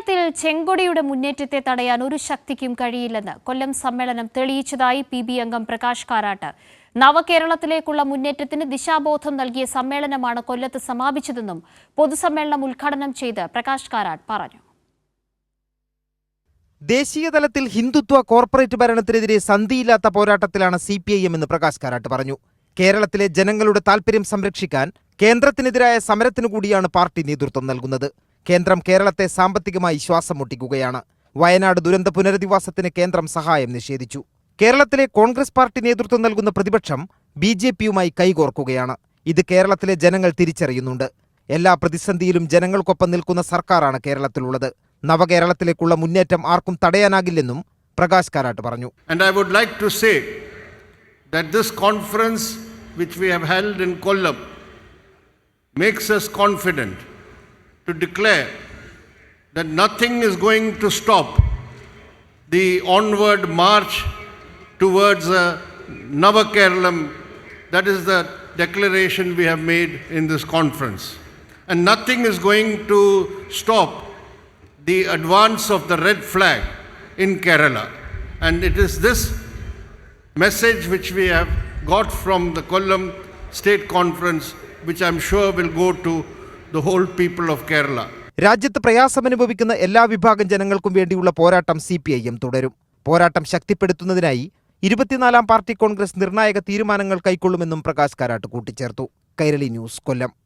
കേരളത്തിൽ ചെങ്കൊടിയുടെ മുന്നേറ്റത്തെ തടയാൻ ഒരു ശക്തിക്കും കഴിയില്ലെന്ന് കൊല്ലം സമ്മേളനം തെളിയിച്ചതായി PB അംഗം പ്രകാശ് കാരാട്ട്. നവകേരളത്തിലേക്കുള്ള മുന്നേറ്റത്തിന് ദിശാബോധം നൽകിയ സമ്മേളനമാണ് കൊല്ലത്ത് സമാപിച്ചതെന്നും പൊതുസമ്മേളനം ഉദ്ഘാടനം ചെയ്ത് പ്രകാശ് കാരാട്ട് പറഞ്ഞു. ദേശീയ തലത്തിൽ ഹിന്ദുത്വ കോർപ്പറേറ്റ് ഭരണത്തിനെതിരെ സന്ധിയില്ലാത്ത പോരാട്ടത്തിലാണ് CPIM എന്ന് പ്രകാശ് കാരാട്ട് പറഞ്ഞു. കേരളത്തിലെ ജനങ്ങളുടെ താൽപര്യം സംരക്ഷിക്കാൻ കേന്ദ്രത്തിനെതിരായ സമരത്തിനു കൂടിയാണ് പാർട്ടി നേതൃത്വം നൽകുന്നത്. കേന്ദ്രം കേരളത്തെ സാമ്പത്തികമായി ശ്വാസം മുട്ടിക്കുകയാണ്. വയനാട് ദുരന്ത പുനരധിവാസത്തിന് കേന്ദ്രം സഹായം നിഷേധിച്ചു. കേരളത്തിലെ കോൺഗ്രസ് പാർട്ടി നേതൃത്വം നൽകുന്ന പ്രതിപക്ഷം BJPയുമായി കൈകോർക്കുകയാണ്. ഇത് കേരളത്തിലെ ജനങ്ങൾ തിരിച്ചറിയുന്നുണ്ട്. എല്ലാ പ്രതിസന്ധിയിലും ജനങ്ങൾക്കൊപ്പം നിൽക്കുന്ന സർക്കാരാണ് കേരളത്തിലുള്ളത്. നവകേരളത്തിലേക്കുള്ള മുന്നേറ്റം ആർക്കും തടയാനാകില്ലെന്നും പ്രകാശ് കാരാട്ട് പറഞ്ഞു. And I would like to say that this conference which we have held in Kollam makes us confident to declare that nothing is going to stop the onward march towards a Nava Keralam. That is the declaration we have made in this conference. And nothing is going to stop the advance of the red flag in Kerala. And it is this message which we have got from the Kollam State Conference, which I'm sure will go to the whole people of Kerala. രാജ്യത്ത് പ്രയാസമനുഭവിക്കുന്ന എല്ലാ വിഭാഗം ജനങ്ങൾക്കും വേണ്ടിയുള്ള പോരാട്ടം CPIM തുടരും. പോരാട്ടം ശക്തിപ്പെടുത്തുന്നതിനായി 24ാം party Congress നിർണായക തീരുമാനങ്ങൾ കൈക്കൊള്ളുമെന്നും പ്രകാശ് കാരാട്ട് കൂട്ടിച്ചേർത്തു. കൈരളി ന്യൂസ്, കൊല്ലം.